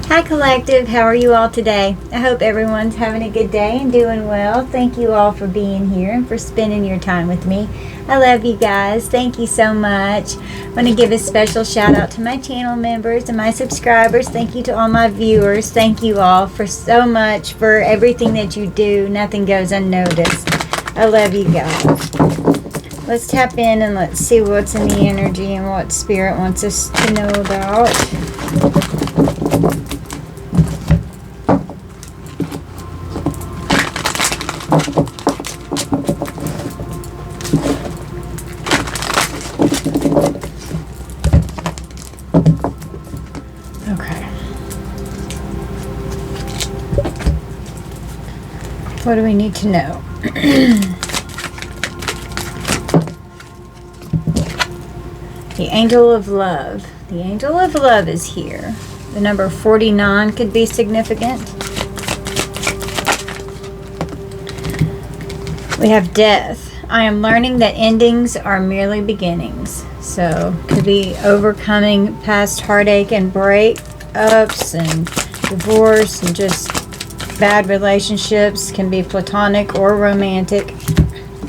Hi Collective, how are you all today? I hope everyone's having a good day and doing well. Thank you all for being here and for spending your time with me. I love you guys. Thank you so much. I want to give a special shout out to my channel members and my subscribers. Thank you to all my viewers. Thank you all for so much for everything that you do. Nothing goes unnoticed. I love you guys. Let's tap in and let's see what's in the energy and what Spirit wants us to know about. What do we need to know? The Angel of Love. The Angel of Love is here. The number 49 could be significant. We have Death. I am learning that endings are merely beginnings. So, could be overcoming past heartache and breakups and divorce and just bad relationships. Can be platonic or romantic.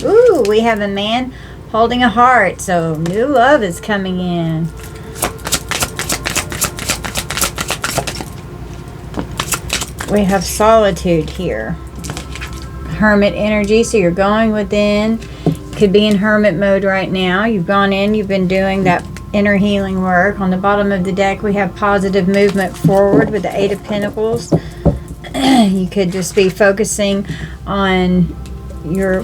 Ooh, we have a man holding a heart, so new love is coming in. We have solitude here. Hermit energy, so you're going within. Could be in hermit mode right now. You've gone in, you've been doing that inner healing work. On the bottom of the deck, we have positive movement forward with the Eight of Pentacles. You could just be focusing on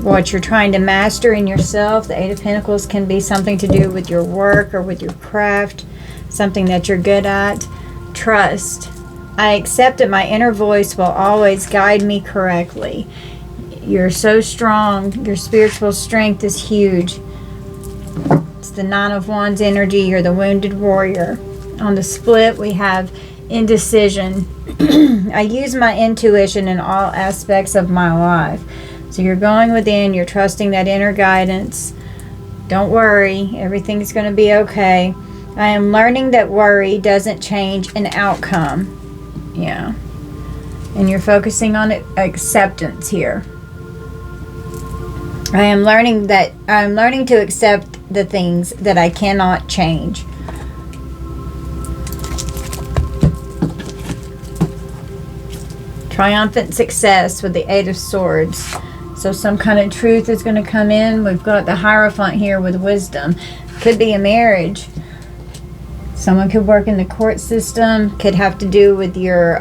what you're trying to master in yourself. The Eight of Pentacles can be something to do with your work or with your craft, something that you're good at. Trust. I accept that my inner voice will always guide me correctly. You're so strong. Your spiritual strength is huge. It's the Nine of Wands energy. You're the wounded warrior. On the split, we have indecision. I use my intuition in all aspects of my life. So you're going within, you're trusting that inner guidance. Don't worry, everything's going to be okay. I am learning that worry doesn't change an outcome. Yeah. And you're focusing on acceptance here. I'm learning to accept the things that I cannot change. Triumphant success with the Eight of Swords. So some kind of truth is going to come in. We've got the Hierophant here with wisdom. Could be a marriage. Someone could work in the court system. Could have to do with your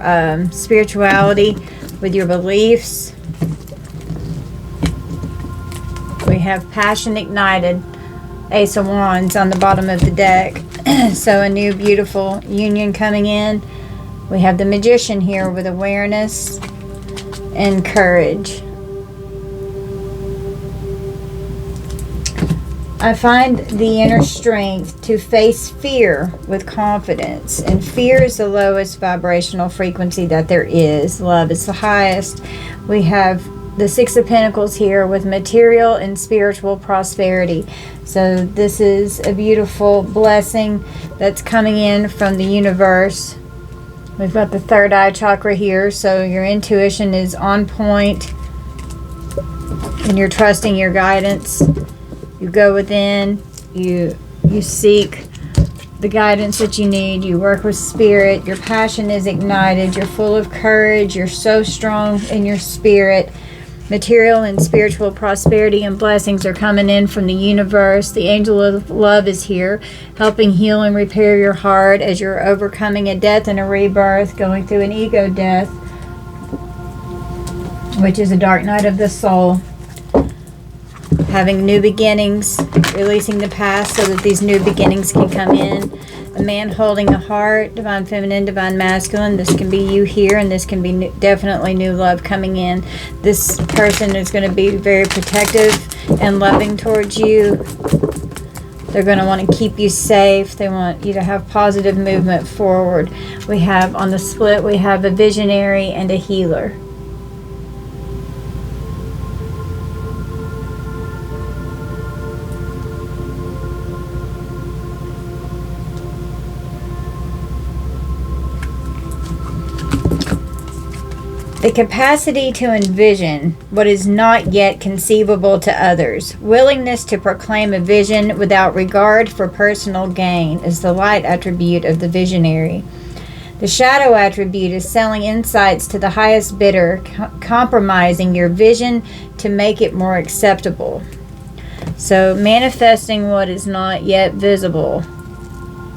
spirituality, with your beliefs. We have passion ignited. Ace of Wands on the bottom of the deck. So a new beautiful union coming in. We have the Magician here with awareness and courage. I find the inner strength to face fear with confidence. And fear is the lowest vibrational frequency that there is. Love is the highest. We have the Six of Pentacles here with material and spiritual prosperity. So this is a beautiful blessing that's coming in from the universe. We've got the third eye chakra here, so your intuition is on point and you're trusting your guidance. You go within, you seek the guidance that you need, you work with spirit, your passion is ignited, you're full of courage, you're so strong in your spirit. Material and spiritual prosperity and blessings are coming in from the universe. The Angel of Love is here, helping heal and repair your heart as you're overcoming a death and a rebirth, going through an ego death, which is a dark night of the soul. Having new beginnings, releasing the past so that these new beginnings can come in. A man holding a heart, divine feminine, divine masculine. This can be you here, and this can be definitely new love coming in. This person is going to be very protective and loving towards you. They're going to want to keep you safe. They want you to have positive movement forward. We have on the split, we have a visionary and a healer. The capacity to envision what is not yet conceivable to others. Willingness to proclaim a vision without regard for personal gain is the light attribute of the visionary. The shadow attribute is selling insights to the highest bidder, compromising your vision to make it more acceptable. So manifesting what is not yet visible.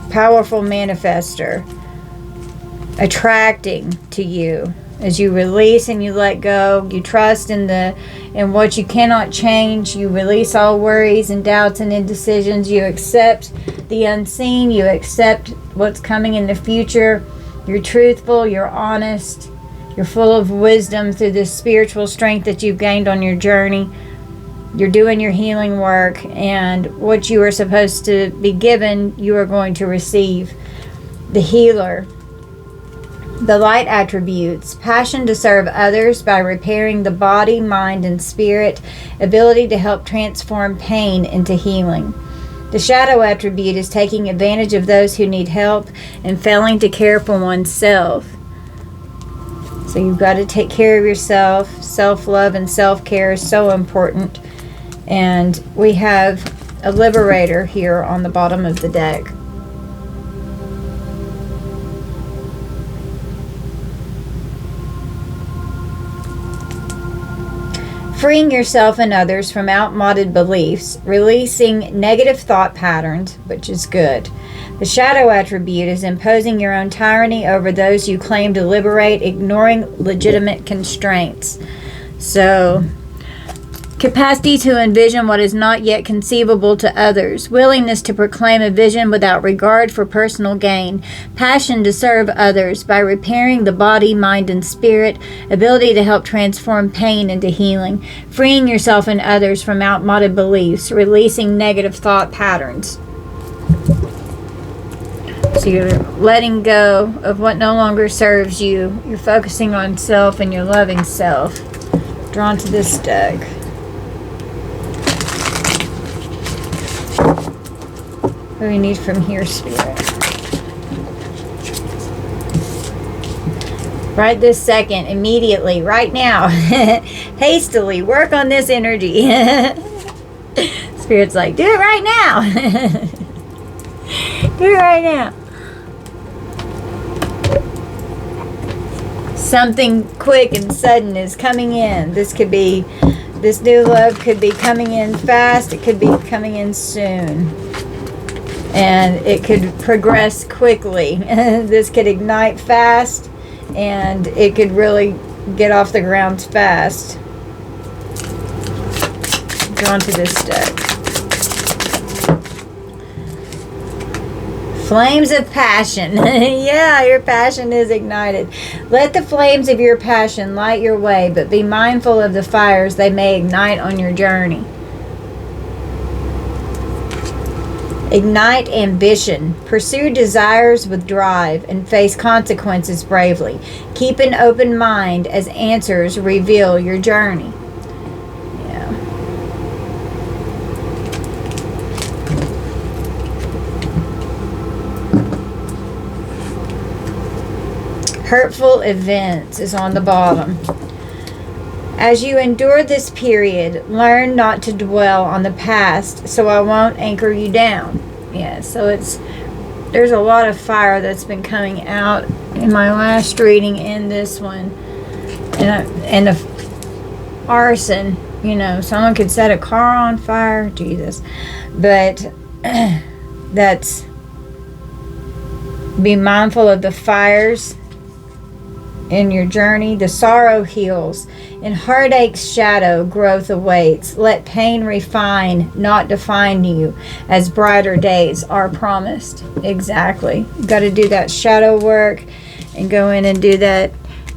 Powerful manifester. Attracting to you. As you release and you let go, you trust in what you cannot change. You release all worries and doubts and indecisions. You accept the unseen. You accept what's coming in the future. You're truthful. You're honest. You're full of wisdom through the spiritual strength that you've gained on your journey. You're doing your healing work, and what you are supposed to be given, you are going to receive. The healer. The light attributes: passion to serve others by repairing the body, mind, and spirit, ability to help transform pain into healing. The shadow attribute is taking advantage of those who need help and failing to care for oneself. So you've got to take care of yourself. Self-love and self-care is so important. And we have a liberator here on the bottom of the deck. Freeing yourself and others from outmoded beliefs, releasing negative thought patterns, which is good. The shadow attribute is imposing your own tyranny over those you claim to liberate, ignoring legitimate constraints. So, capacity to envision what is not yet conceivable to others. Willingness to proclaim a vision without regard for personal gain. Passion to serve others by repairing the body, mind, and spirit. Ability to help transform pain into healing. Freeing yourself and others from outmoded beliefs. Releasing negative thought patterns. So you're letting go of what no longer serves you. You're focusing on self and your loving self. Drawn to this deck. What do we need from here, Spirit? Right this second, immediately, right now. Hastily, work on this energy. Spirit's like, do it right now. Do it right now. Something quick and sudden is coming in. This new love could be coming in fast. It could be coming in soon. And it could progress quickly. This could ignite fast, and it could really get off the ground fast. Drawn to this deck. Flames of passion. Yeah, your passion is ignited. Let the flames of your passion light your way, but be mindful of the fires they may ignite on your journey. Ignite ambition. Pursue desires with drive and face consequences bravely. Keep an open mind as answers reveal your journey. Yeah. Hurtful events is on the bottom. As you endure this period, learn not to dwell on the past, so I won't anchor you down. Yeah, so there's a lot of fire that's been coming out in my last reading and this one. And the arson, someone could set a car on fire, Jesus. But that's, be mindful of the fires in your journey. The sorrow heals. In heartache's shadow, growth awaits. Let pain refine, not define you, as brighter days are promised. Exactly. You've got to do that shadow work and go in and do that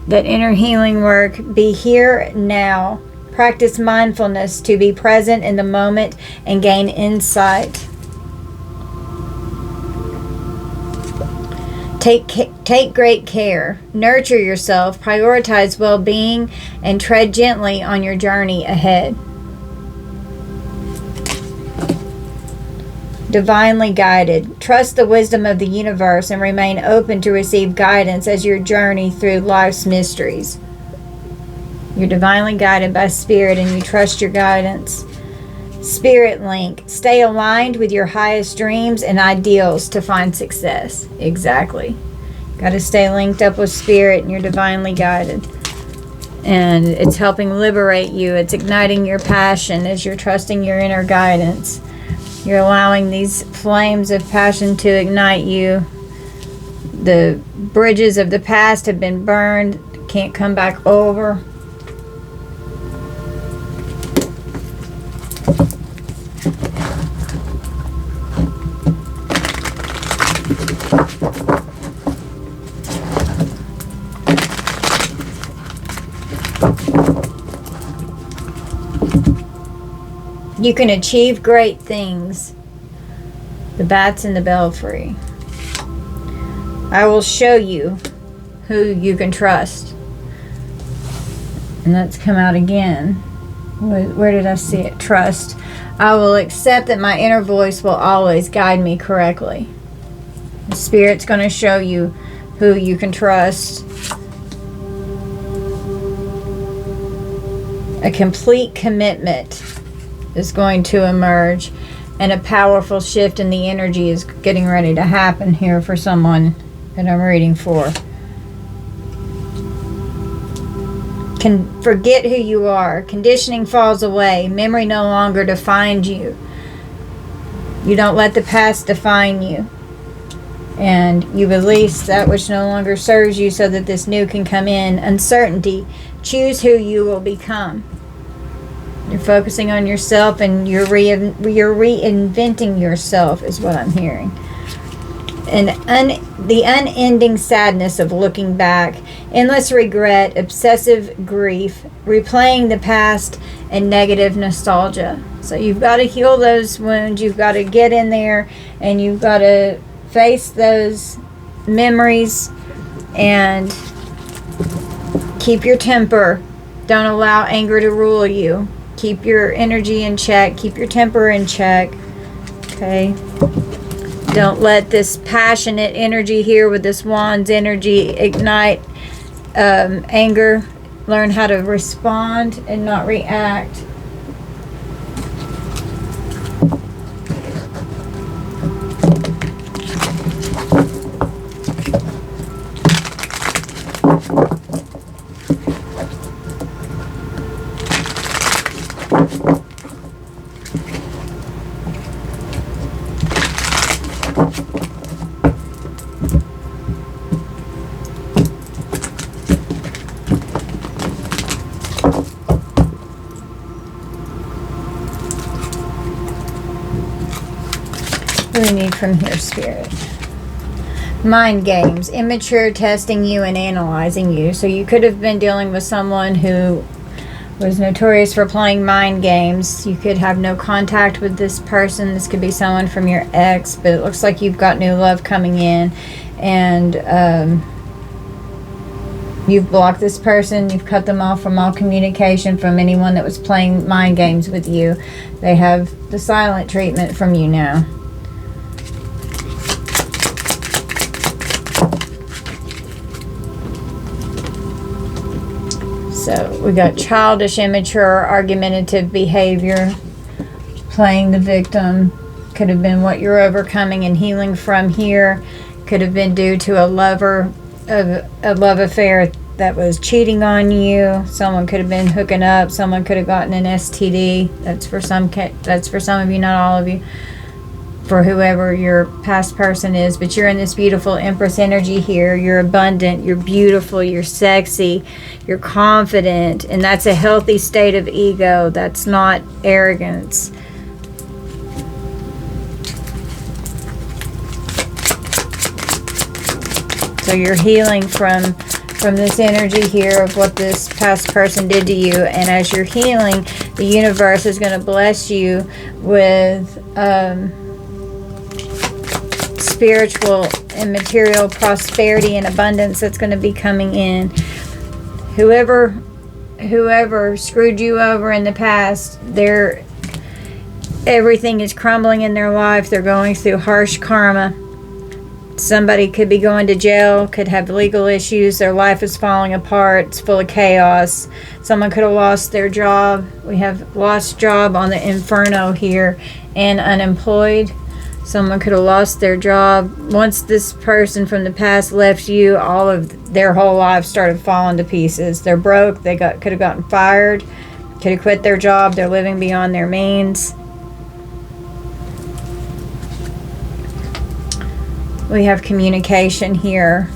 inner healing work. Be here now. Practice mindfulness to be present in the moment and gain insight. Take great care. Nurture yourself. Prioritize well-being and tread gently on your journey ahead. Divinely guided. Trust the wisdom of the universe and remain open to receive guidance as your journey through life's mysteries. You're divinely guided by spirit and you trust your guidance. Spirit link. Stay aligned with your highest dreams and ideals to find success. Exactly. Got to stay linked up with spirit and you're divinely guided. And it's helping liberate you. It's igniting your passion as you're trusting your inner guidance. You're allowing these flames of passion to ignite you. The bridges of the past have been burned. Can't come back over. You can achieve great things. The bats in the belfry. I will show you who you can trust. And that's come out again. Where did I see it? Trust. I will accept that my inner voice will always guide me correctly. The Spirit's going to show you who you can trust. A complete commitment is going to emerge, and a powerful shift in the energy is getting ready to happen here for someone that I'm reading for. Can forget who you are. Conditioning falls away. Memory no longer defines you. You don't let the past define you. And you release that which no longer serves you so that this new can come in. Uncertainty. Choose who you will become. You're focusing on yourself and you're reinventing yourself is what I'm hearing. And the unending sadness of looking back, endless regret, obsessive grief, replaying the past, and negative nostalgia. So you've got to heal those wounds. You've got to get in there and you've got to face those memories and keep your temper. Don't allow anger to rule you. Keep your energy in check. Keep your temper in check. Okay. Don't let this passionate energy here with this wand's energy ignite anger. Learn how to respond and not react. What do we need from here, Spirit? Mind games. Immature testing you and analyzing you. So you could have been dealing with someone who was notorious for playing mind games. You could have no contact with this person. This could be someone from your ex, but it looks like you've got new love coming in. And you've blocked this person. You've cut them off from all communication from anyone that was playing mind games with you. They have the silent treatment from you now. So we got childish, immature, argumentative behavior, playing the victim. Could have been what you're overcoming and healing from here. Could have been due to a love affair that was cheating on you. Someone could have been hooking up. Someone could have gotten an STD. That's for some of you, not all of you. For whoever your past person is, but you're in this beautiful Empress energy here. You're abundant, you're beautiful, you're sexy, you're confident, and that's a healthy state of ego. That's not arrogance. So you're healing from this energy here of what this past person did to you, and as you're healing, the universe is going to bless you with spiritual and material prosperity and abundance that's going to be coming in. Whoever screwed you over in the past, everything is crumbling in their life. They're going through harsh karma. Somebody could be going to jail, could have legal issues, their life is falling apart, it's full of chaos. Someone could have lost their job. We have lost job on the Inferno here, and unemployed. Someone could have lost their job. Once this person from the past left you, all of their whole life started falling to pieces. They're broke, could have gotten fired, could have quit their job, they're living beyond their means. We have communication here.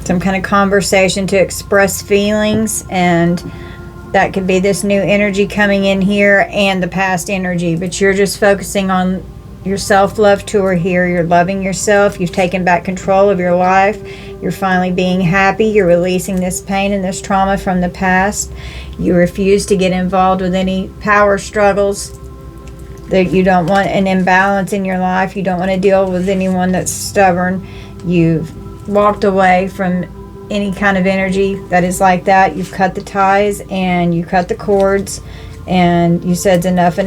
Some kind of conversation to express feelings, and that could be this new energy coming in here and the past energy. But you're just focusing on your self-love tour here. You're loving yourself. You've taken back control of your life. You're finally being happy. You're releasing this pain and this trauma from the past. You refuse to get involved with any power struggles. That you don't want an imbalance in your life. You don't want to deal with anyone that's stubborn. You've walked away from any kind of energy that is like that. You've cut the ties and you cut the cords, and you said enough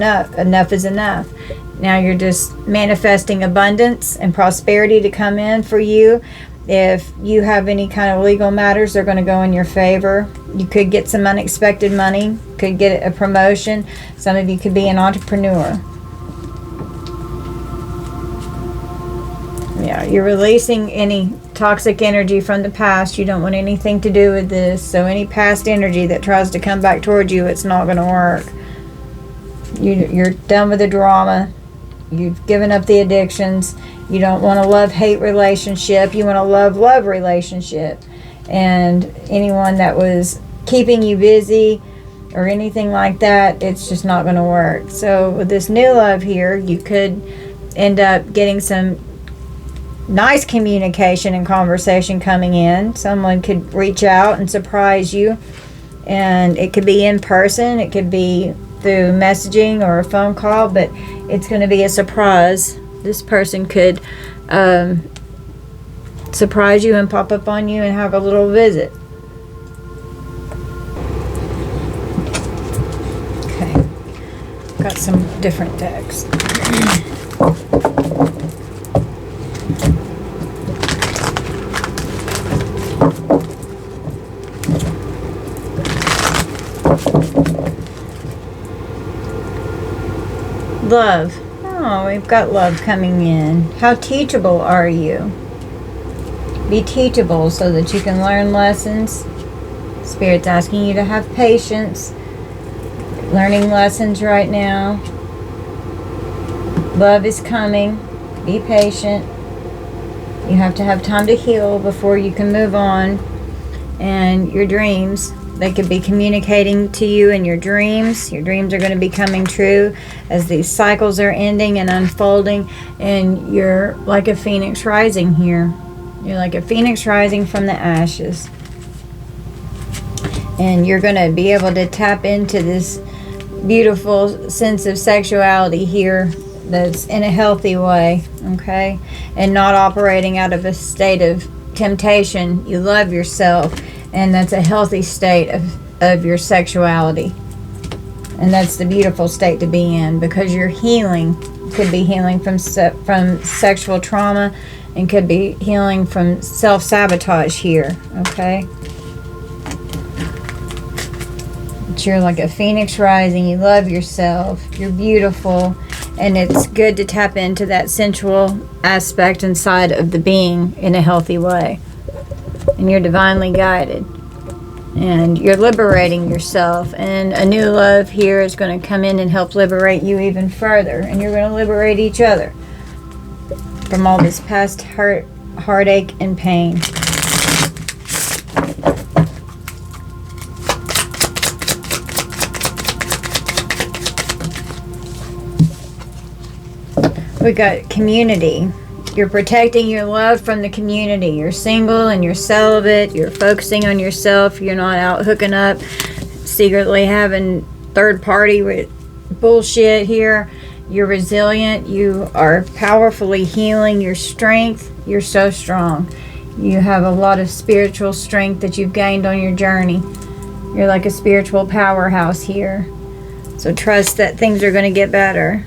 is enough. Now you're just manifesting abundance and prosperity to come in for you. If you have any kind of legal matters, they're going to go in your favor. You could get some unexpected money, could get a promotion. Some of you could be an entrepreneur. Yeah, you're releasing any toxic energy from the past. You don't want anything to do with this. So any past energy that tries to come back towards you, it's not going to work. You're done with the drama. You've given up the addictions. You don't want a love-hate relationship. You want a love-love relationship. And anyone that was keeping you busy or anything like that, it's just not going to work. So with this new love here, you could end up getting some nice communication and conversation coming in. Someone could reach out and surprise you, and it could be in person, it could be through messaging or a phone call, but it's going to be a surprise. This person could surprise you and pop up on you and have a little visit. Okay, got some different decks. Love. Oh, we've got love coming in. How teachable are you? Be teachable so that you can learn lessons. Spirit's asking you to have patience. Learning lessons right now. Love is coming. Be patient. You have to have time to heal before you can move on. And your dreams, they could be communicating to you in your dreams. Your dreams are going to be coming true as these cycles are ending and unfolding. And you're like a phoenix rising here. You're like a phoenix rising from the ashes. And you're going to be able to tap into this beautiful sense of sexuality here that's in a healthy way, okay? And not operating out of a state of temptation. You love yourself, and that's a healthy state of your sexuality. And that's the beautiful state to be in, because you're healing. Could be healing from sexual trauma, and could be healing from self-sabotage here, okay? But you're like a phoenix rising. You love yourself. You're beautiful. And it's good to tap into that sensual aspect inside of the being in a healthy way. And you're divinely guided. And you're liberating yourself. And a new love here is going to come in and help liberate you even further. And you're going to liberate each other from all this past heartache and pain. We got community. You're protecting your love from the community. You're single and you're celibate. You're focusing on yourself. You're not out hooking up, secretly having third party with bullshit here. You're resilient. You are powerfully healing your strength. You're so strong. You have a lot of spiritual strength that you've gained on your journey. You're like a spiritual powerhouse here. So trust that things are going to get better.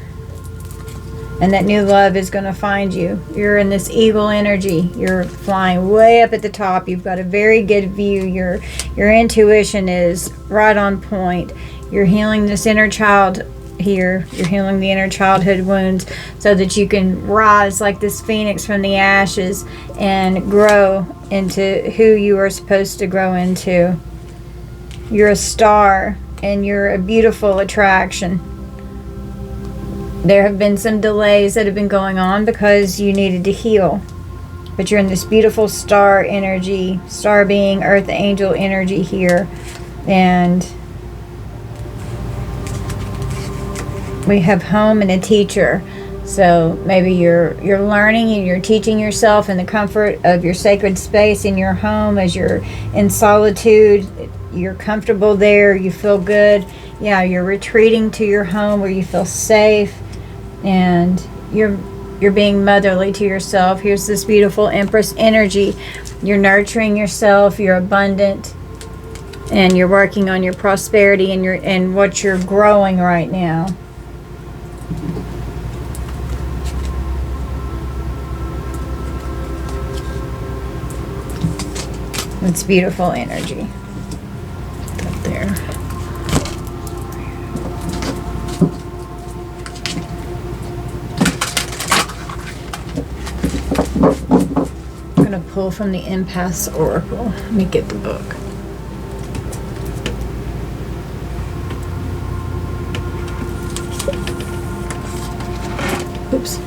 And that new love is going to find you. You're in this eagle energy. You're flying way up at the top. You've got a very good view. Your intuition is right on point. You're healing this inner child here. You're healing the inner childhood wounds so that you can rise like this phoenix from the ashes and grow into who you are supposed to grow into. You're a star and you're a beautiful attraction. There have been some delays that have been going on because you needed to heal. But you're in this beautiful star energy, star being, earth angel energy here. And we have home and a teacher. So maybe you're learning and you're teaching yourself in the comfort of your sacred space in your home as you're in solitude. You're comfortable there. You feel good. Yeah, you're retreating to your home where you feel safe. And you're being motherly to yourself. Here's this beautiful Empress energy. You're nurturing yourself. You're abundant, and you're working on your prosperity and what you're growing right now. It's beautiful energy up there. I'm going to pull from the Empath's Oracle. Let me get the book. Oops.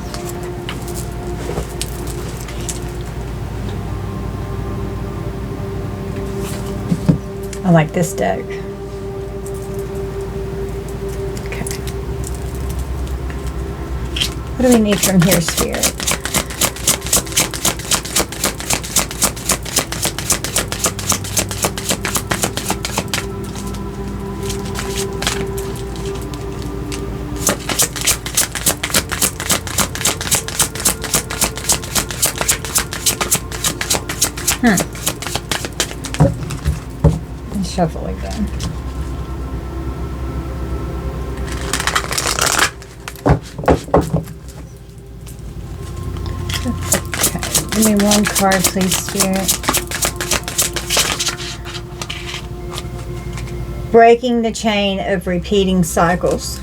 I like this deck. Okay. What do we need from here, Spirit? Shuffle again. Okay, give me one card, please, Spirit. Breaking the chain of repeating cycles.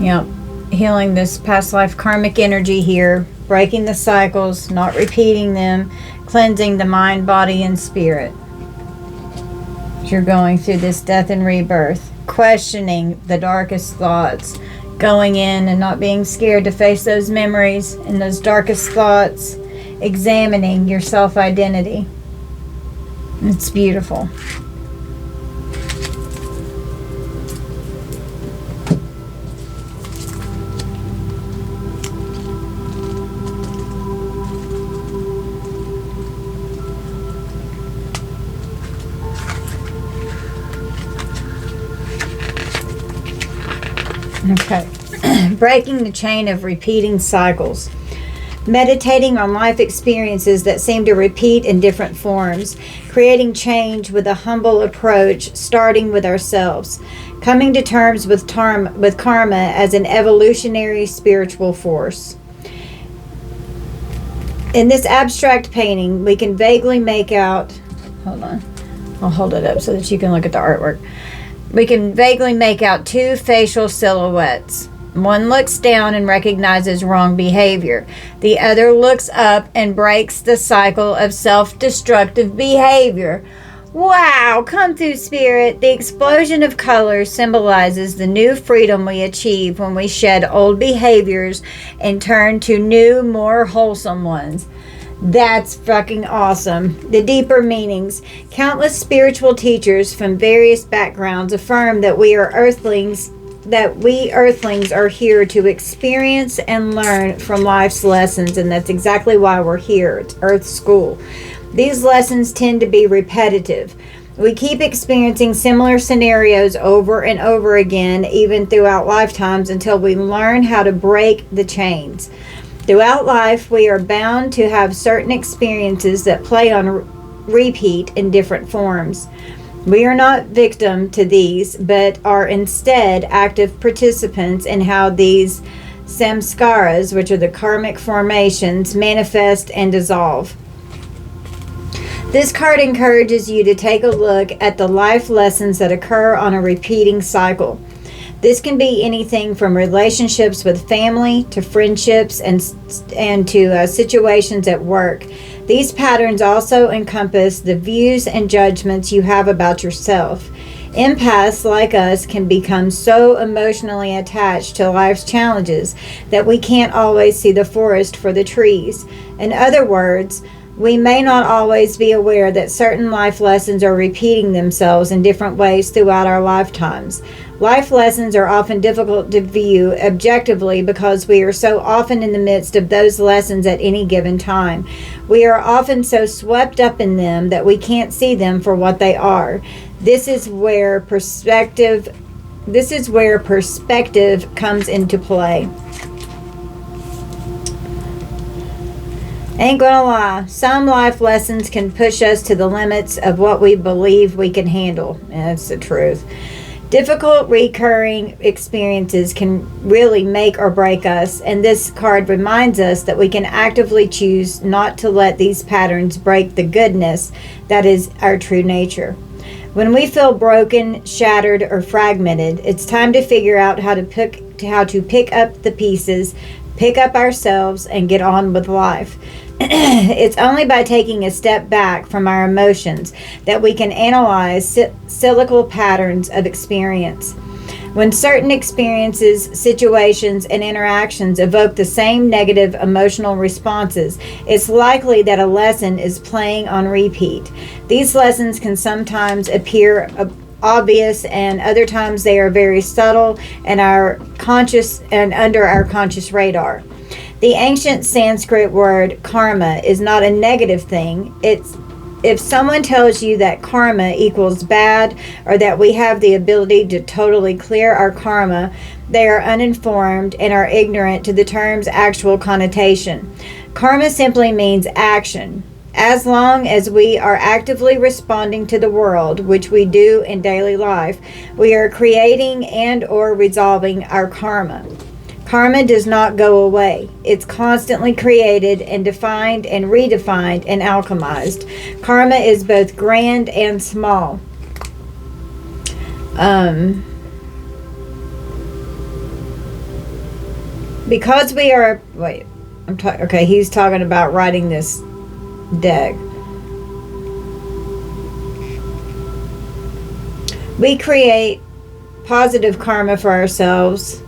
Yep, healing this past life karmic energy here. Breaking the cycles, not repeating them. Cleansing the mind, body, and spirit. You're going through this death and rebirth, questioning the darkest thoughts, going in and not being scared to face those memories and those darkest thoughts, examining your self-identity. It's beautiful. Okay, breaking the chain of repeating cycles. Meditating on life experiences that seem to repeat in different forms. Creating change with a humble approach, starting with ourselves. Coming to terms with karma as an evolutionary spiritual force. In this abstract painting, we can vaguely make out... Hold on. I'll hold it up so that you can look at the artwork. We can vaguely make out two facial silhouettes. One looks down and recognizes wrong behavior. The other looks up and breaks the cycle of self-destructive behavior. Wow! Come through, Spirit. The explosion of colors symbolizes the new freedom we achieve when we shed old behaviors and turn to new, more wholesome ones. That's fucking awesome. The deeper meanings. Countless spiritual teachers from various backgrounds affirm that we earthlings are here to experience and learn from life's lessons, and that's exactly why we're here. It's Earth School. These lessons tend to be repetitive. We keep experiencing similar scenarios over and over again, even throughout lifetimes, until we learn how to break the chains. Throughout life, we are bound to have certain experiences that play on repeat in different forms. We are not victim to these, but are instead active participants in how these samskaras, which are the karmic formations, manifest and dissolve. This card encourages you to take a look at the life lessons that occur on a repeating cycle. This can be anything from relationships with family to friendships and to situations at work. These patterns also encompass the views and judgments you have about yourself. Empaths like us can become so emotionally attached to life's challenges that we can't always see the forest for the trees. In other words, we may not always be aware that certain life lessons are repeating themselves in different ways throughout our lifetimes. Life lessons are often difficult to view objectively because we are so often in the midst of those lessons at any given time. We are often so swept up in them that we can't see them for what they are. This is where perspective comes into play. Ain't gonna lie, some life lessons can push us to the limits of what we believe we can handle. That's the truth. Difficult recurring experiences can really make or break us, and this card reminds us that we can actively choose not to let these patterns break the goodness that is our true nature. When we feel broken, shattered, or fragmented, it's time to figure out how to pick up the pieces, pick up ourselves, and get on with life. It's only by taking a step back from our emotions that we can analyze cyclical patterns of experience. When certain experiences, situations, and interactions evoke the same negative emotional responses, it's likely that a lesson is playing on repeat. These lessons can sometimes appear obvious, and other times they are very subtle and under our conscious radar. The ancient Sanskrit word karma is not a negative thing. If someone tells you that karma equals bad or that we have the ability to totally clear our karma, they are uninformed and are ignorant to the term's actual connotation. Karma simply means action. As long as we are actively responding to the world, which we do in daily life, we are creating and or resolving our karma. Karma does not go away. It's constantly created and defined and redefined and alchemized. Karma is both grand and small. Because we are... he's talking about writing this deck. We create positive karma for ourselves,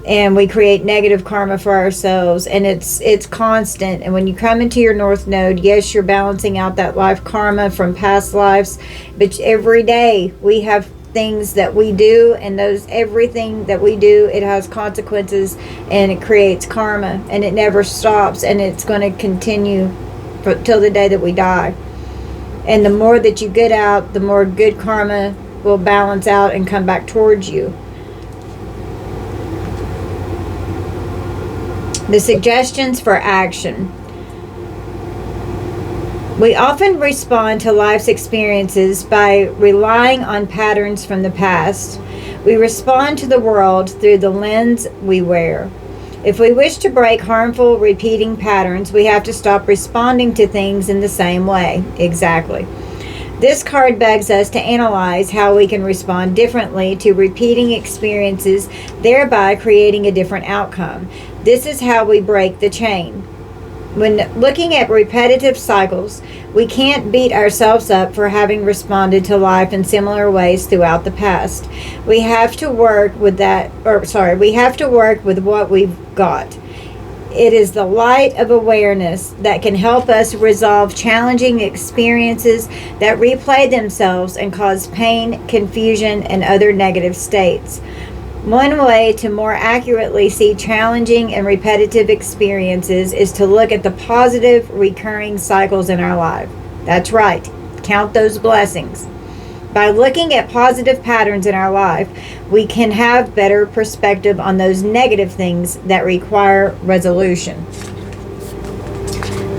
and we create negative karma for ourselves, and it's constant. And when you come into your North Node, yes, you're balancing out that life karma from past lives, but every day we have things that we do, and everything that we do, it has consequences, and it creates karma, and it never stops, and it's going to continue till the day that we die. And the more that you get out, the more good karma will balance out and come back towards you. The suggestions for action. We often respond to life's experiences by relying on patterns from the past. We respond to the world through the lens we wear. If we wish to break harmful, repeating patterns, we have to stop responding to things in the same way. Exactly. This card begs us to analyze how we can respond differently to repeating experiences, thereby creating a different outcome. This is how we break the chain. When looking at repetitive cycles, we can't beat ourselves up for having responded to life in similar ways throughout the past. We have to work with what we've got. It is the light of awareness that can help us resolve challenging experiences that replay themselves and cause pain, confusion, and other negative states. One way to more accurately see challenging and repetitive experiences is to look at the positive recurring cycles in our life. That's right. Count those blessings. By looking at positive patterns in our life, we can have better perspective on those negative things that require resolution.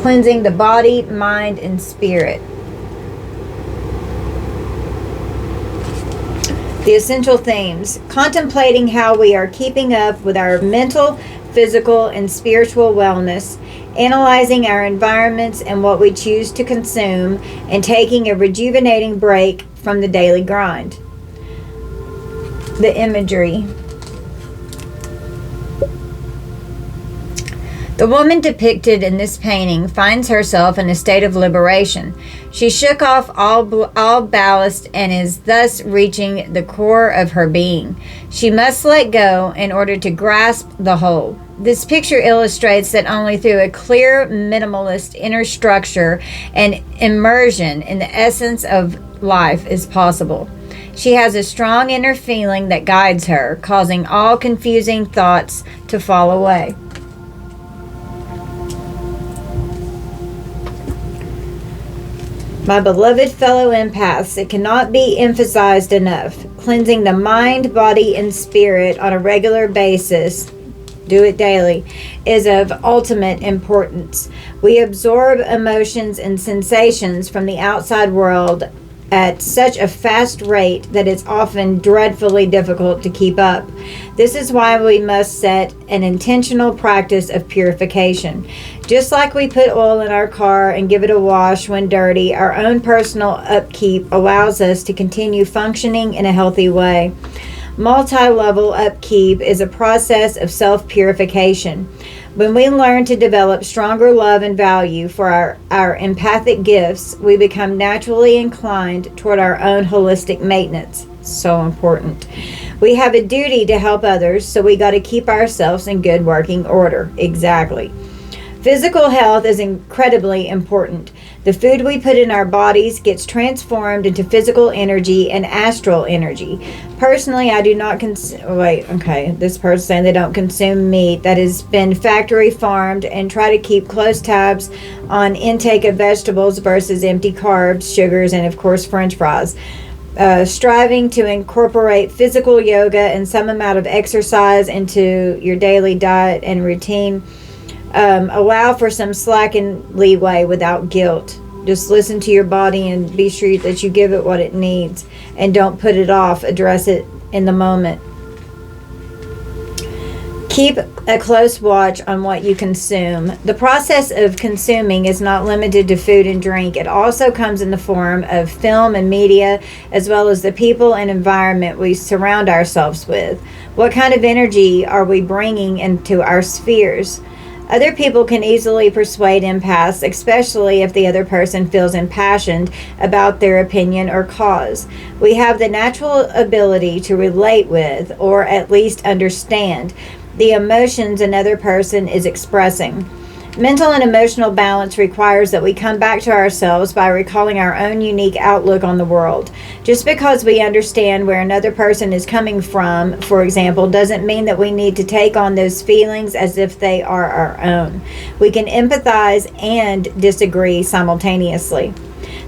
Cleansing the body, mind, and spirit. The essential themes. Contemplating how we are keeping up with our mental, physical, and spiritual wellness, analyzing our environments and what we choose to consume, and taking a rejuvenating break from the daily grind. The imagery. The woman depicted in this painting finds herself in a state of liberation. She shook off all ballast and is thus reaching the core of her being. She must let go in order to grasp the whole. This picture illustrates that only through a clear, minimalist inner structure and immersion in the essence of life is possible. She has a strong inner feeling that guides her, causing all confusing thoughts to fall away. My beloved fellow empaths, it cannot be emphasized enough. Cleansing the mind, body, and spirit on a regular basis, do it daily, is of ultimate importance. We absorb emotions and sensations from the outside world at such a fast rate that it's often dreadfully difficult to keep up. This is why we must set an intentional practice of purification. Just like we put oil in our car and give it a wash when dirty, our own personal upkeep allows us to continue functioning in a healthy way. Multi-level upkeep is a process of self-purification. When we learn to develop stronger love and value for our empathic gifts, we become naturally inclined toward our own holistic maintenance. So important. We have a duty to help others, so we got to keep ourselves in good working order. Exactly. Physical health is incredibly important. The food we put in our bodies gets transformed into physical energy and astral energy. Personally, I do not this person saying they don't consume meat that has been factory farmed and try to keep close tabs on intake of vegetables versus empty carbs, sugars, and of course French fries. Striving to incorporate physical yoga and some amount of exercise into your daily diet and routine. Allow for some slack and leeway without guilt. Just listen to your body and be sure that you give it what it needs and don't put it off. Address it in the moment. Keep a close watch on what you consume. The process of consuming is not limited to food and drink. It also comes in the form of film and media, as well as the people and environment we surround ourselves with. What kind of energy are we bringing into our spheres? Other people can easily persuade empaths, especially if the other person feels impassioned about their opinion or cause. We have the natural ability to relate with, or at least understand, the emotions another person is expressing. Mental and emotional balance requires that we come back to ourselves by recalling our own unique outlook on the world. Just because we understand where another person is coming from, for example, doesn't mean that we need to take on those feelings as if they are our own. We can empathize and disagree simultaneously.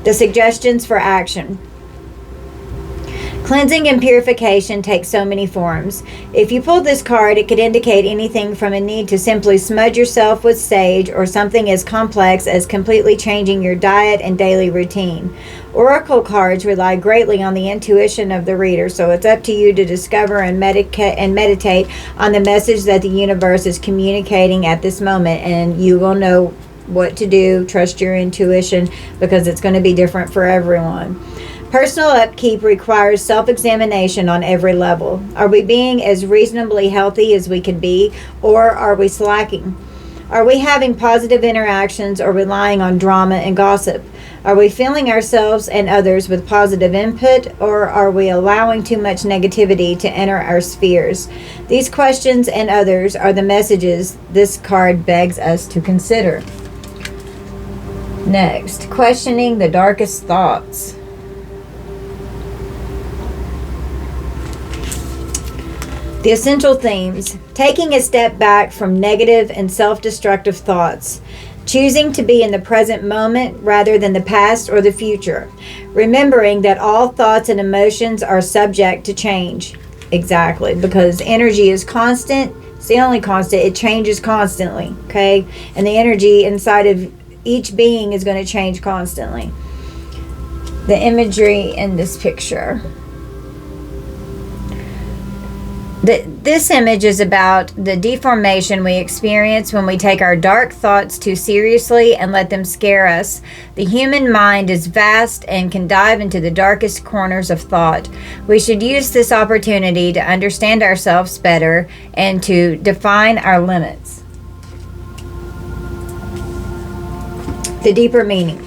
The suggestions for action. Cleansing and purification takes so many forms. If you pulled this card, it could indicate anything from a need to simply smudge yourself with sage or something as complex as completely changing your diet and daily routine. Oracle cards rely greatly on the intuition of the reader, so it's up to you to discover and meditate on the message that the universe is communicating at this moment, and you will know what to do. Trust your intuition because it's going to be different for everyone. Personal upkeep requires self-examination on every level. Are we being as reasonably healthy as we can be, or are we slacking? Are we having positive interactions or relying on drama and gossip? Are we filling ourselves and others with positive input, or are we allowing too much negativity to enter our spheres? These questions and others are the messages this card begs us to consider. Next, questioning the darkest thoughts. The essential themes: taking a step back from negative and self-destructive thoughts, choosing to be in the present moment rather than the past or the future, remembering that all thoughts and emotions are subject to change. Exactly, because energy is constant. It's the only constant. It changes constantly, okay? And the energy inside of each being is going to change constantly. The imagery in this picture. This image is about the deformation we experience when we take our dark thoughts too seriously and let them scare us. The human mind is vast and can dive into the darkest corners of thought. We should use this opportunity to understand ourselves better and to define our limits. The deeper meaning.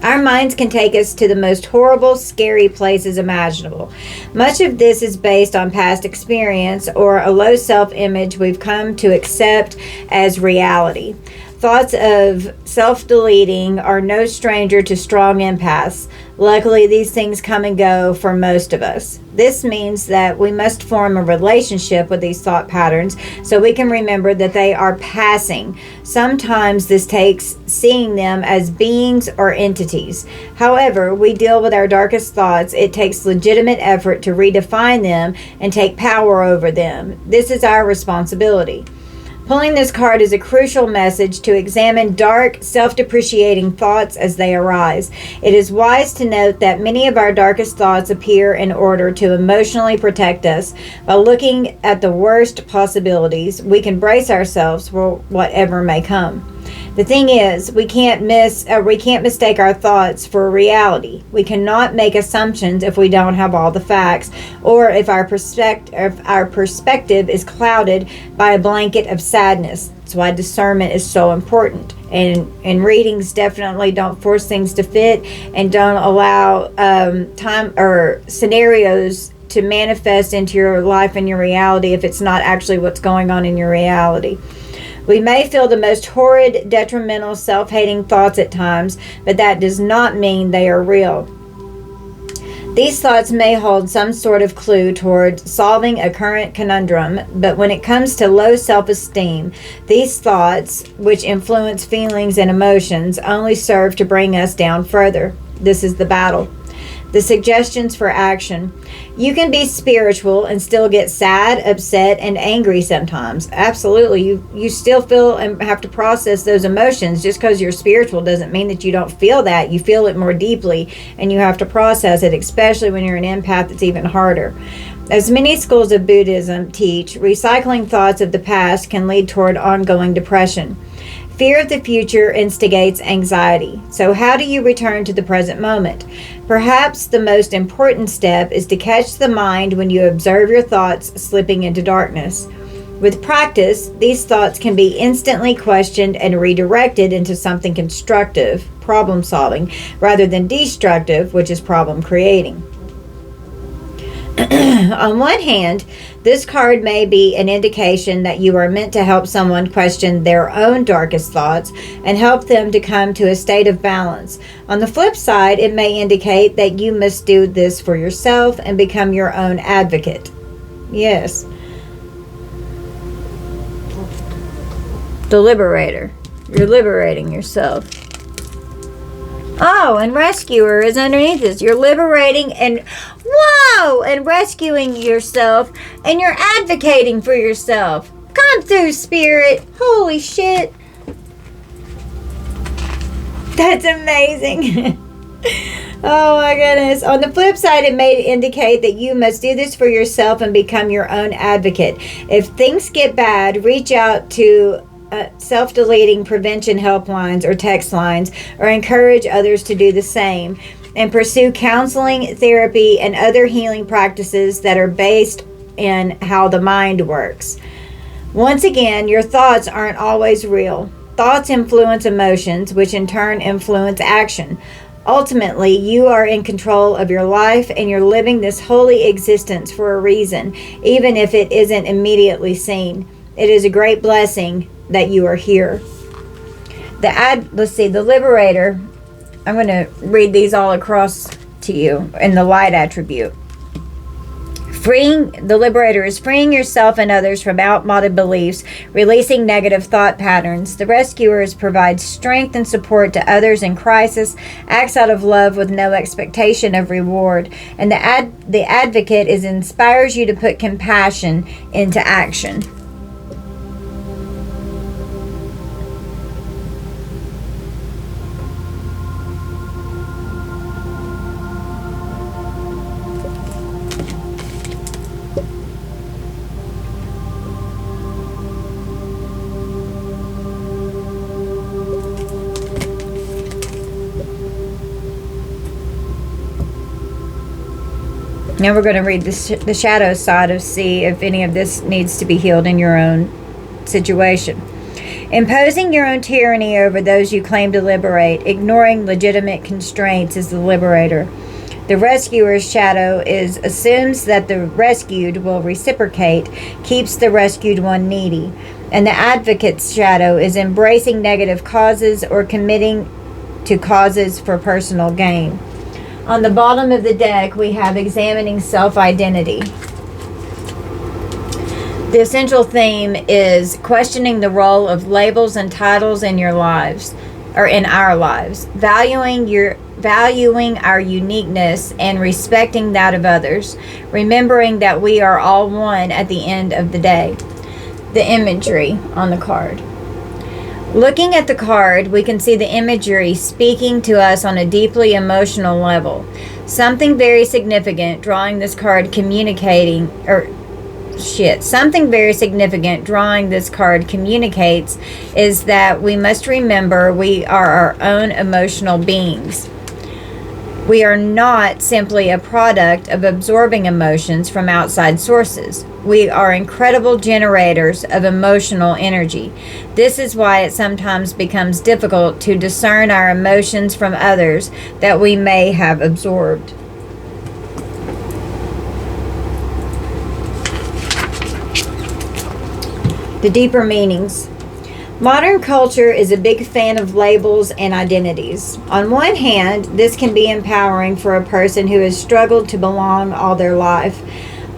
Our minds can take us to the most horrible, scary places imaginable. Much of this is based on past experience or a low self-image we've come to accept as reality. Thoughts of self-deleting are no stranger to strong empaths. Luckily, these things come and go for most of us. This means that we must form a relationship with these thought patterns so we can remember that they are passing. Sometimes this takes seeing them as beings or entities. However, we deal with our darkest thoughts. It takes legitimate effort to redefine them and take power over them. This is our responsibility. Pulling this card is a crucial message to examine dark, self-depreciating thoughts as they arise. It is wise to note that many of our darkest thoughts appear in order to emotionally protect us. By looking at the worst possibilities, we can brace ourselves for whatever may come. The thing is, we can't mistake our thoughts for reality. We cannot make assumptions if we don't have all the facts, or if our perspective is clouded by a blanket of sadness. That's why discernment is so important. And readings definitely don't force things to fit, and don't allow time or scenarios to manifest into your life and your reality if it's not actually what's going on in your reality. We may feel the most horrid, detrimental, self-hating thoughts at times, but that does not mean they are real. These thoughts may hold some sort of clue toward solving a current conundrum, but when it comes to low self-esteem, these thoughts, which influence feelings and emotions, only serve to bring us down further. This is the battle. The suggestions for action. You can be spiritual and still get sad, upset, and angry sometimes. Absolutely. You still feel and have to process those emotions. Just because you're spiritual doesn't mean that you don't feel that. You feel it more deeply, and you have to process it, especially when you're an empath. It's even harder. As many schools of Buddhism teach, recycling thoughts of the past can lead toward ongoing depression. Fear of the future instigates anxiety. So how do you return to the present moment? Perhaps the most important step is to catch the mind when you observe your thoughts slipping into darkness. With practice, these thoughts can be instantly questioned and redirected into something constructive, problem solving, rather than destructive, which is problem creating. On one hand, this card may be an indication that you are meant to help someone question their own darkest thoughts and help them to come to a state of balance. On the flip side, it may indicate that you must do this for yourself and become your own advocate. Yes. The liberator. You're liberating yourself. Oh, and rescuer is underneath this. You're liberating and rescuing yourself, and you're advocating for yourself. Come through, spirit. Holy shit. That's amazing. Oh my goodness. On the flip side, it may indicate that you must do this for yourself and become your own advocate. If things get bad, reach out to self-deleting prevention helplines or text lines, or encourage others to do the same, and pursue counseling, therapy, and other healing practices that are based in how the mind works. Once again, your thoughts aren't always real. Thoughts influence emotions, which in turn influence action. Ultimately, you are in control of your life, and you're living this holy existence for a reason, even if it isn't immediately seen. It is a great blessing that you are here. The liberator. I'm going to read these all across to you in the light attribute. The liberator is freeing yourself and others from outmoded beliefs, releasing negative thought patterns. The rescuers provide strength and support to others in crisis, acts out of love with no expectation of reward. And the advocate inspires you to put compassion into action. Now we're going to read the shadow side of see if any of this needs to be healed in your own situation. Imposing your own tyranny over those you claim to liberate, ignoring legitimate constraints is the liberator. The rescuer's shadow assumes that the rescued will reciprocate, keeps the rescued one needy. And the advocate's shadow is embracing negative causes or committing to causes for personal gain. On the bottom of the deck, we have examining self-identity. The essential theme is questioning the role of labels and titles in your lives, or in our lives, valuing our uniqueness and respecting that of others, remembering that we are all one at the end of the day. The imagery on the card. Looking at the card, we can see the imagery speaking to us on a deeply emotional level. Something very significant drawing this card communicates is that we must remember we are our own emotional beings. We are not simply a product of absorbing emotions from outside sources. We are incredible generators of emotional energy. This is why it sometimes becomes difficult to discern our emotions from others that we may have absorbed. The deeper meanings. Modern culture is a big fan of labels and identities. On one hand, this can be empowering for a person who has struggled to belong all their life.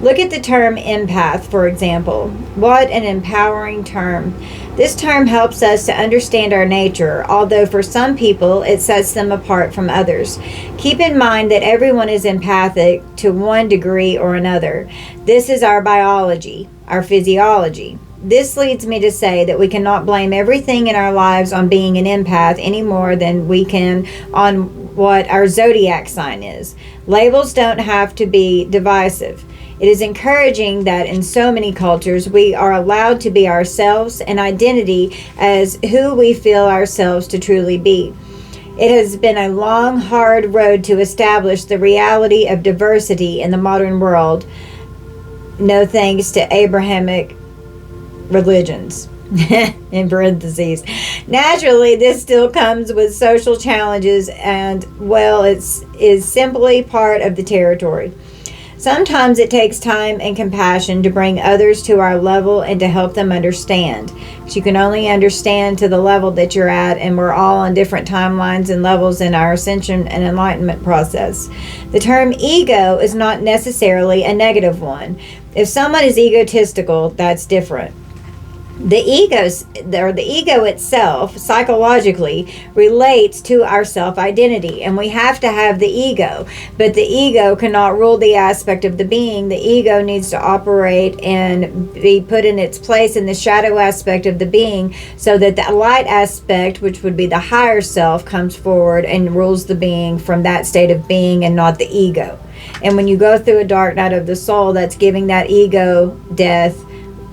Look at the term empath, for example. What an empowering term. This term helps us to understand our nature, although for some people it sets them apart from others. Keep in mind that everyone is empathic to one degree or another. This is our biology, our physiology. This leads me to say that we cannot blame everything in our lives on being an empath any more than we can on what our zodiac sign is. Labels don't have to be divisive. It is encouraging that in so many cultures we are allowed to be ourselves and identity as who we feel ourselves to truly be. It has been a long, hard road to establish the reality of diversity in the modern world. No thanks to Abrahamic religions. In parentheses. Naturally, this still comes with social challenges and, well, it is simply part of the territory. Sometimes it takes time and compassion to bring others to our level and to help them understand. Because you can only understand to the level that you're at, and we're all on different timelines and levels in our ascension and enlightenment process. The term ego is not necessarily a negative one. If someone is egotistical, that's different. The ego itself psychologically relates to our self-identity, and we have to have the ego, but the ego cannot rule the aspect of the being. The ego needs to operate and be put in its place in the shadow aspect of the being, so that the light aspect, which would be the higher self, comes forward and rules the being from that state of being and not the ego. And when you go through a dark night of the soul, that's giving that ego death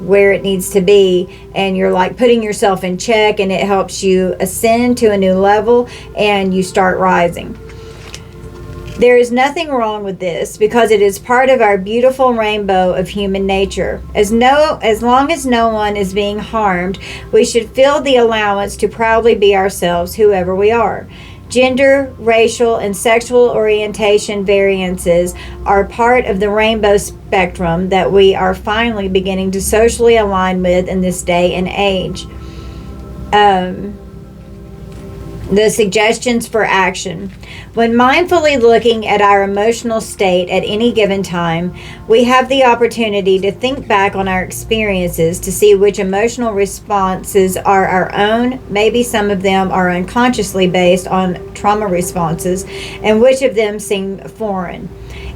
where it needs to be, and you're like putting yourself in check, and it helps you ascend to a new level and you start rising. There is nothing wrong with this because it is part of our beautiful rainbow of human nature. As long as no one is being harmed, we should feel the allowance to proudly be ourselves, whoever we are. Gender, racial, and sexual orientation variances are part of the rainbow spectrum that we are finally beginning to socially align with in this day and age. The suggestions for action. When mindfully looking at our emotional state at any given time, we have the opportunity to think back on our experiences to see which emotional responses are our own. Maybe some of them are unconsciously based on trauma responses, and which of them seem foreign.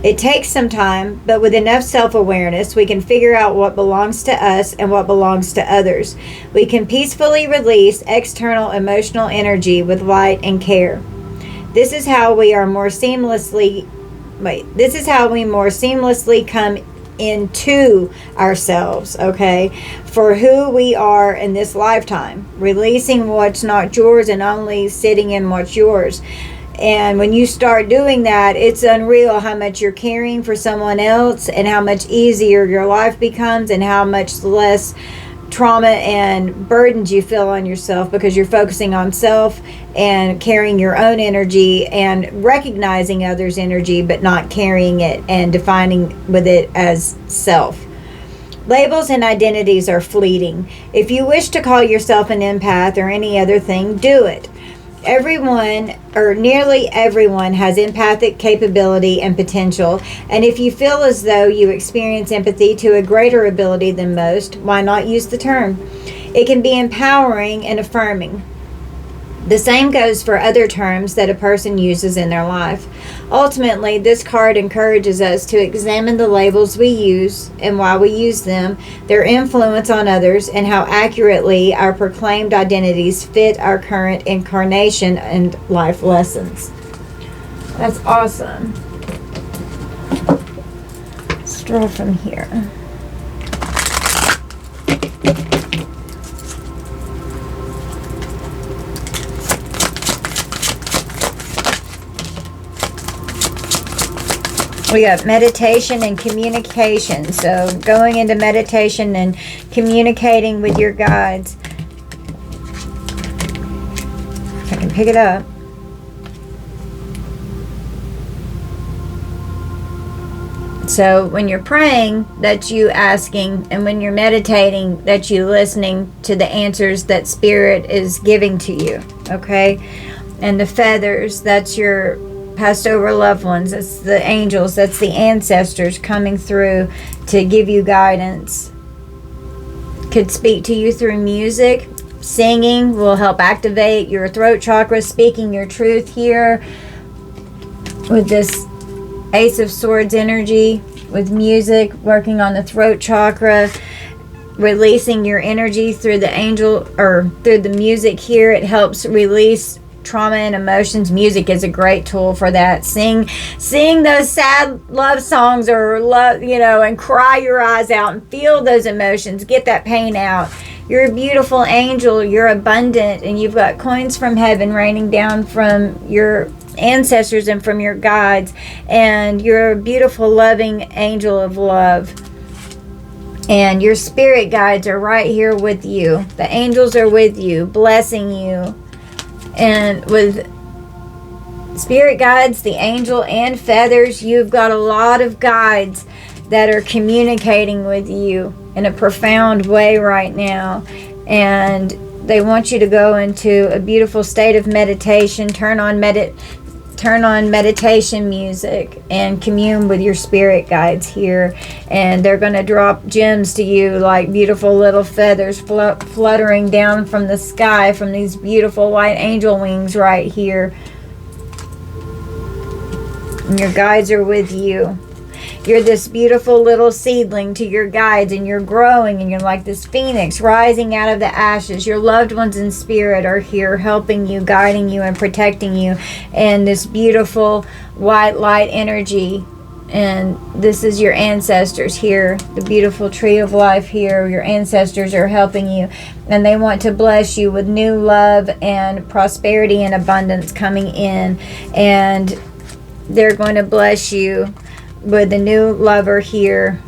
It takes some time, but with enough self-awareness, we can figure out what belongs to us and what belongs to others. We can peacefully release external emotional energy with light and care. This is how we more seamlessly come into ourselves, okay, for who we are in this lifetime, releasing what's not yours and only sitting in what's yours. And when you start doing that, it's unreal how much you're caring for someone else and how much easier your life becomes and how much less trauma and burdens you feel on yourself, because you're focusing on self and carrying your own energy and recognizing others' energy, but not carrying it and defining with it as self. Labels and identities are fleeting. If you wish to call yourself an empath or any other thing, do it. Everyone, or nearly everyone, has empathic capability and potential, and if you feel as though you experience empathy to a greater ability than most, why not use the term? It can be empowering and affirming. The same goes for other terms that a person uses in their life. Ultimately, this card encourages us to examine the labels we use and why we use them, their influence on others, and how accurately our proclaimed identities fit our current incarnation and life lessons. That's awesome. Let's draw from here. We got meditation and communication. So going into meditation and communicating with your guides. If I can pick it up. So when you're praying, that's you asking, and when you're meditating, that's you listening to the answers that Spirit is giving to you. Okay? And the feathers, that's your passed over loved ones, that's the angels, that's the ancestors coming through to give you guidance. Could speak to you through music. Singing will help activate your throat chakra, speaking your truth here with this Ace of Swords energy, with music, working on the throat chakra, releasing your energy through the angel, or through the music here. It helps release trauma and emotions. Music is a great tool for that. Sing those sad love songs, or love, and cry your eyes out and feel those emotions. Get that pain out. You're a beautiful angel. You're abundant, and you've got coins from heaven raining down from your ancestors and from your guides, and you're a beautiful, loving angel of love. And your spirit guides are right here with you. The angels are with you, blessing you. And with spirit guides, the angel, and feathers, you've got a lot of guides that are communicating with you in a profound way right now. And they want you to go into a beautiful state of meditation. Turn on meditation music and commune with your spirit guides here, and they're going to drop gems to you like beautiful little feathers fluttering down from the sky from these beautiful white angel wings right here. And your guides are with you. You're this beautiful little seedling to your guides, and you're growing, and you're like this phoenix rising out of the ashes. Your loved ones in spirit are here helping you, guiding you, and protecting you. And this beautiful white light energy. And this is your ancestors here, the beautiful tree of life here. Your ancestors are helping you, and they want to bless you with new love and prosperity and abundance coming in. And they're going to bless you with a new lover here.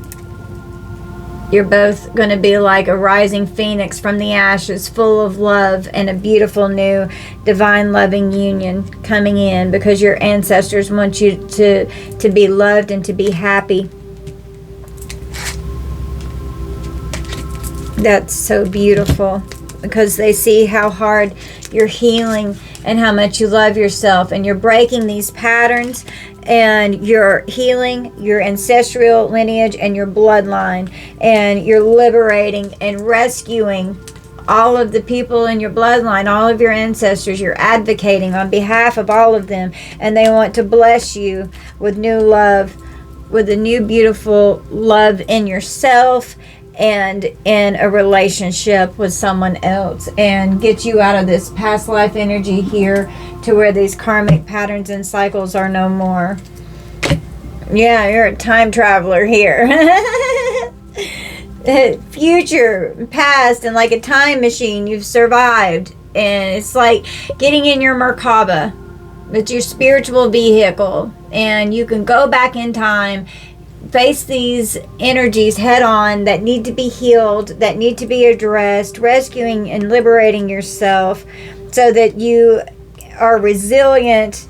You're both going to be like a rising phoenix from the ashes, full of love, and a beautiful new divine loving union coming in, because your ancestors want you to be loved and to be happy. That's so beautiful, because they see how hard you're healing and how much you love yourself, and you're breaking these patterns, and you're healing your ancestral lineage and your bloodline, and you're liberating and rescuing all of the people in your bloodline, all of your ancestors. You're advocating on behalf of all of them, and they want to bless you with new love, with a new beautiful love in yourself and in a relationship with someone else, and get you out of this past life energy here to where these karmic patterns and cycles are no more. Yeah, you're a time traveler here. Future, past, and like a time machine, you've survived. And it's like getting in your Merkaba It's your spiritual vehicle, and you can go back in time, face these energies head on that need to be healed, that need to be addressed, rescuing and liberating yourself so that you are resilient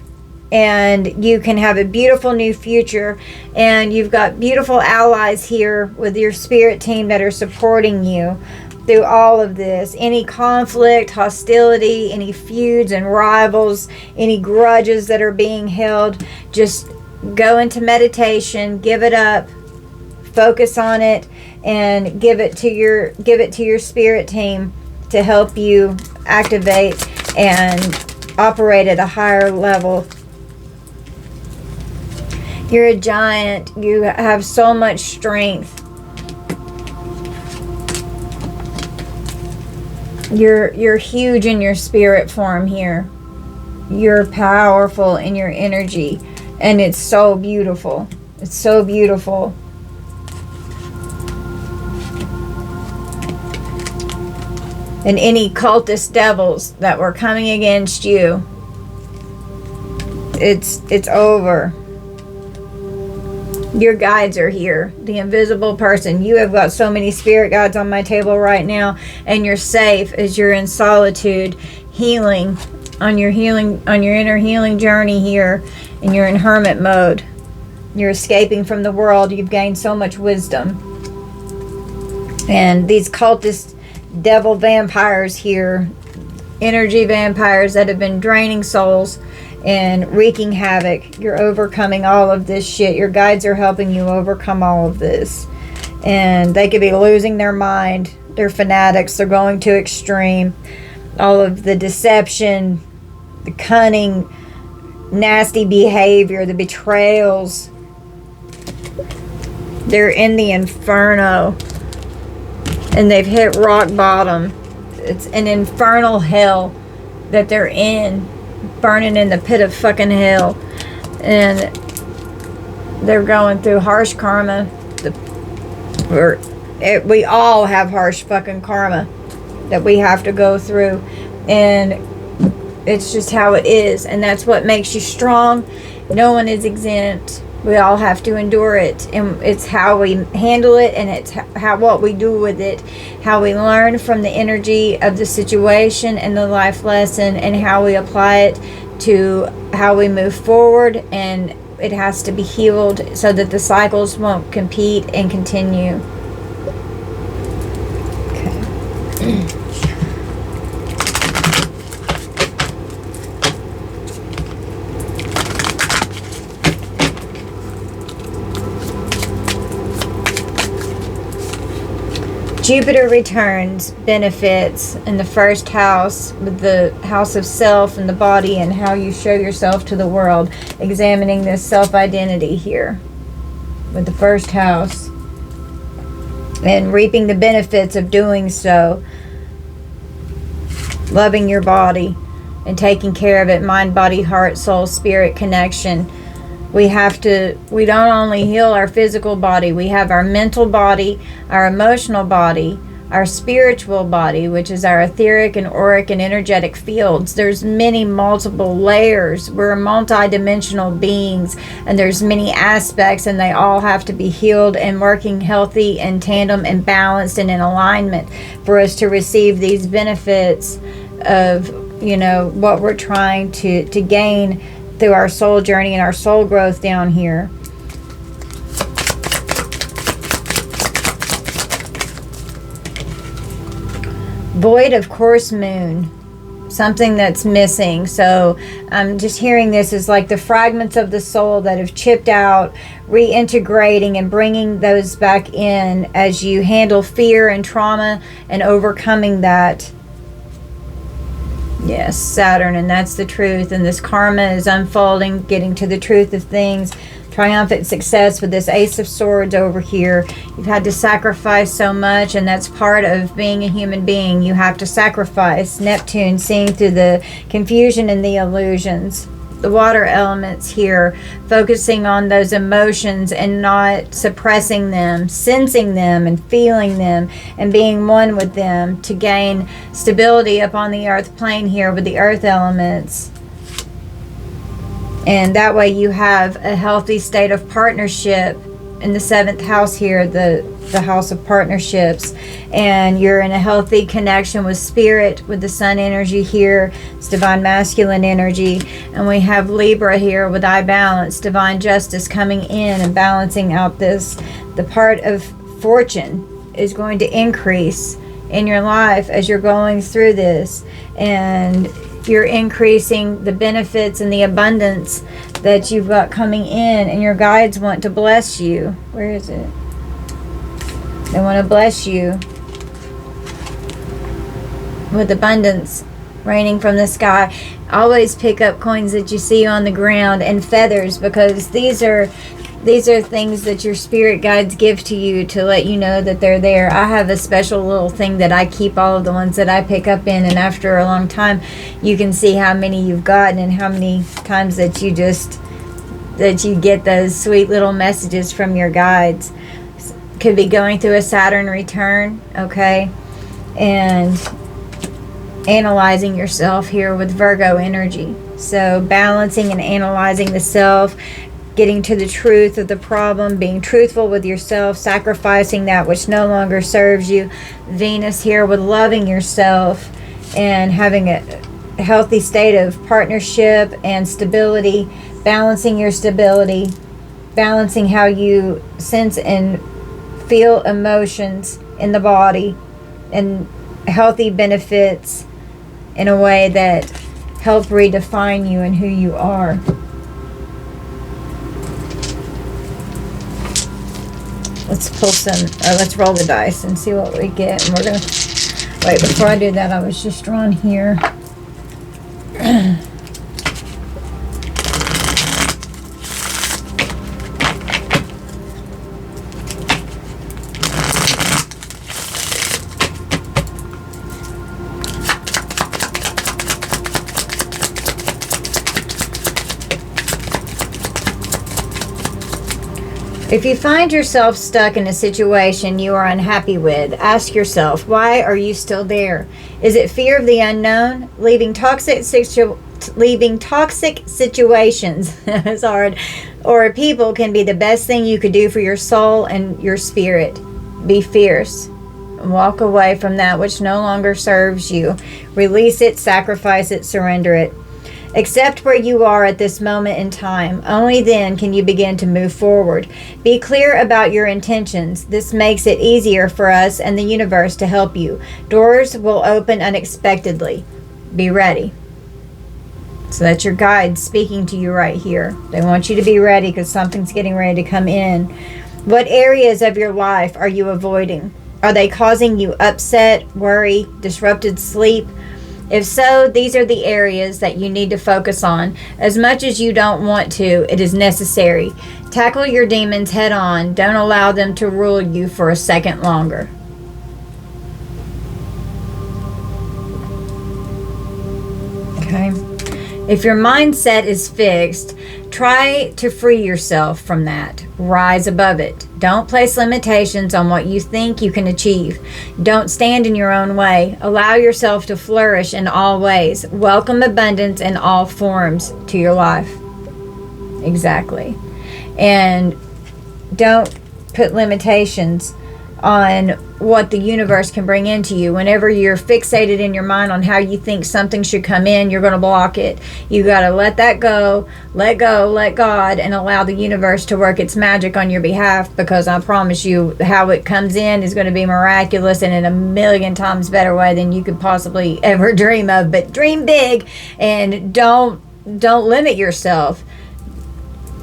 and you can have a beautiful new future. And you've got beautiful allies here with your spirit team that are supporting you through all of this. Any conflict, hostility, any feuds and rivals, any grudges that are being held, just go into meditation, give it up, focus on it, and give it to your spirit team to help you activate and operate at a higher level. You're a giant. You have so much strength. You're huge in your spirit form here. You're powerful in your energy, and it's so beautiful. It's so beautiful. And any cultist devils that were coming against you, it's over. Your guides are here. The invisible person. You have got so many spirit guides on my table right now, and you're safe as you're in solitude, healing on your inner healing journey here, and you're in hermit mode. You're escaping from the world. You've gained so much wisdom. And these cultist devil vampires here, energy vampires that have been draining souls and wreaking havoc. You're overcoming all of this shit. Your guides are helping you overcome all of this. And they could be losing their mind. They're fanatics. They're going to extreme. All of the deception, the cunning, nasty behavior, the betrayals. They're in the inferno. And they've hit rock bottom. It's an infernal hell that they're in. Burning in the pit of fucking hell. And they're going through harsh karma. We all have harsh fucking karma that we have to go through. And it's just how it is. And that's what makes you strong. No one is exempt. We all have to endure it, and it's how we handle it, and it's what we do with it, how we learn from the energy of the situation and the life lesson, and how we apply it to how we move forward. And it has to be healed so that the cycles won't compete and continue. Okay. Jupiter returns benefits in the first house, with the house of self and the body and how you show yourself to the world, examining this self-identity here with the first house and reaping the benefits of doing so, loving your body and taking care of it, mind, body, heart, soul, spirit connection. We don't only heal our physical body, we have our mental body, our emotional body, our spiritual body, which is our etheric and auric and energetic fields. There's many multiple layers. We're multi-dimensional beings, and there's many aspects, and they all have to be healed and working healthy and tandem and balanced and in alignment for us to receive these benefits of, what we're trying to gain through our soul journey and our soul growth down here. Void of course moon. Something that's missing. So I'm just hearing this as like the fragments of the soul that have chipped out, reintegrating and bringing those back in as you handle fear and trauma and overcoming that. Yes, Saturn, and that's the truth. And this karma is unfolding, getting to the truth of things. Triumphant success with this Ace of Swords over here. You've had to sacrifice so much, and that's part of being a human being. You have to sacrifice. Neptune, seeing through the confusion and the illusions. The water elements here, focusing on those emotions and not suppressing them, sensing them and feeling them and being one with them to gain stability up on the earth plane here with the earth elements. And that way you have a healthy state of partnership in the 7th house here, the house of partnerships, and you're in a healthy connection with spirit, with the sun energy here. It's divine masculine energy. And we have Libra here with I balance, divine justice coming in and balancing out this. The part of fortune is going to increase in your life as you're going through this, and you're increasing the benefits and the abundance that you've got coming in, and your guides want to bless you. Where is it? They want to bless you with abundance raining from the sky. Always pick up coins that you see on the ground and feathers, because these are things that your spirit guides give to you to let you know that they're there. I have a special little thing that I keep all of the ones that I pick up in, and after a long time you can see how many you've gotten and how many times that you get those sweet little messages from your guides. Could be going through a Saturn return, okay? And analyzing yourself here with Virgo energy. So balancing and analyzing the self, getting to the truth of the problem, being truthful with yourself, sacrificing that which no longer serves you. Venus here with loving yourself and having a healthy state of partnership and stability, balancing your stability, balancing how you sense and feel emotions in the body, and healthy benefits in a way that help redefine you and who you are. Let's pull let's roll the dice and see what we get. And we're gonna wait, before I do that, I was just drawn here. If you find yourself stuck in a situation you are unhappy with, ask yourself, why are you still there? Is it fear of the unknown? Leaving toxic situations is hard, or people can be the best thing you could do for your soul and your spirit. Be fierce. Walk away from that which no longer serves you. Release it, sacrifice it, surrender it. Accept where you are at this moment in time. Only then can you begin to move forward. Be clear about your intentions. This makes it easier for us and the universe to help you. Doors will open unexpectedly. Be ready. So that's your guide speaking to you right here. They want you to be ready because something's getting ready to come in. What areas of your life are you avoiding? Are they causing you upset, worry, disrupted sleep? If so, these are the areas that you need to focus on. As much as you don't want to, it is necessary. Tackle your demons head on. Don't allow them to rule you for a second longer. Okay. If your mindset is fixed, try to free yourself from that. Rise above it. Don't place limitations on what you think you can achieve. Don't stand in your own way. Allow yourself to flourish in all ways. Welcome abundance in all forms to your life. Exactly. And don't put limitations on what the universe can bring into you. Whenever you're fixated in your mind on how you think something should come in, you're going to block it. You got to let that go, let God, and allow the universe to work its magic on your behalf, because I promise you how it comes in is going to be miraculous and in a million times better way than you could possibly ever dream of. But dream big and don't limit yourself.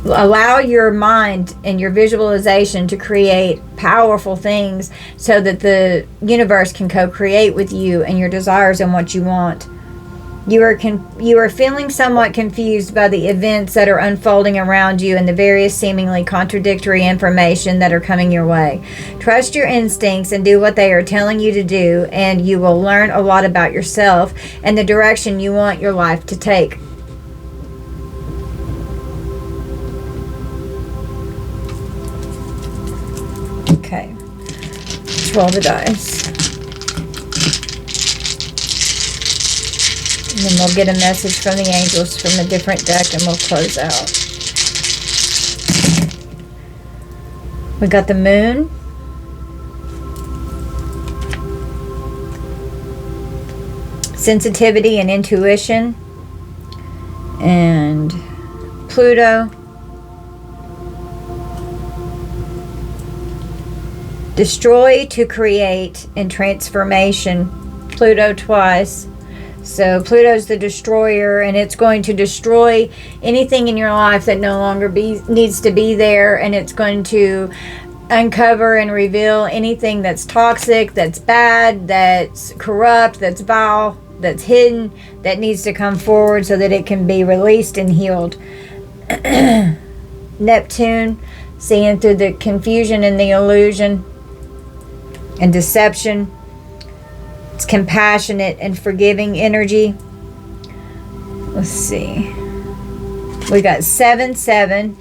Allow your mind and your visualization to create powerful things so that the universe can co-create with you and your desires and what you want. You are feeling somewhat confused by the events that are unfolding around you and the various seemingly contradictory information that are coming your way. Trust your instincts and do what they are telling you to do, and you will learn a lot about yourself and the direction you want your life to take. Okay, let's roll the dice. And then we'll get a message from the angels from a different deck and we'll close out. We got the moon. Sensitivity and intuition. And Pluto. Destroy to create and transformation. Pluto twice. So Pluto's the destroyer, and it's going to destroy anything in your life that no longer needs to be there, and it's going to uncover and reveal anything that's toxic, that's bad, that's corrupt, that's vile, that's hidden, that needs to come forward so that it can be released and healed. Neptune, seeing through the confusion and the illusion and deception. It's compassionate and forgiving energy. Let's see. We got 7-7.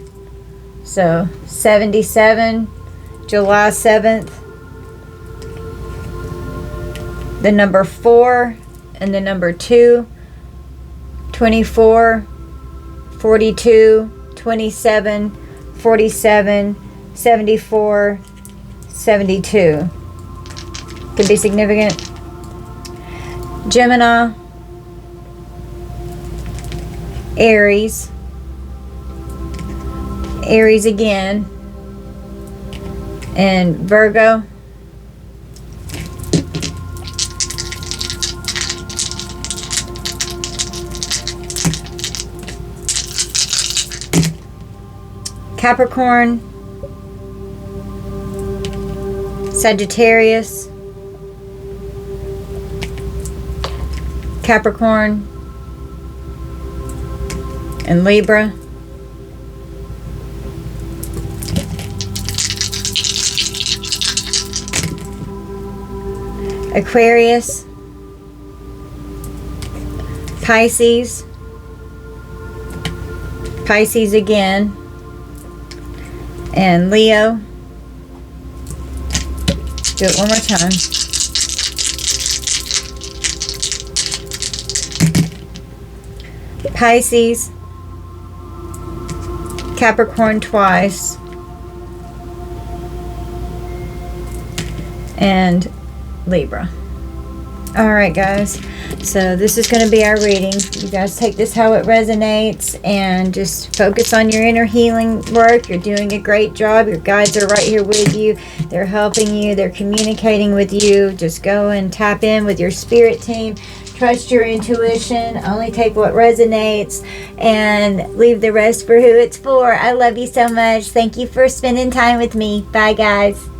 So 77, July 7th. The number 4 and the number 2. 24, 42, 27, 47, 74, 72. Could be significant. Gemini, Aries, Aries again, and Virgo. Capricorn, Sagittarius, Capricorn, and Libra. Aquarius, Pisces, Pisces again, and Leo. Do it one more time. Pisces, Capricorn twice, and Libra. Alright guys, so this is going to be our reading. You guys take this how it resonates and just focus on your inner healing work. You're doing a great job. Your guides are right here with you. They're helping you. They're communicating with you. Just go and tap in with your spirit team. Trust your intuition. Only take what resonates and leave the rest for who it's for. I love you so much. Thank you for spending time with me. Bye guys.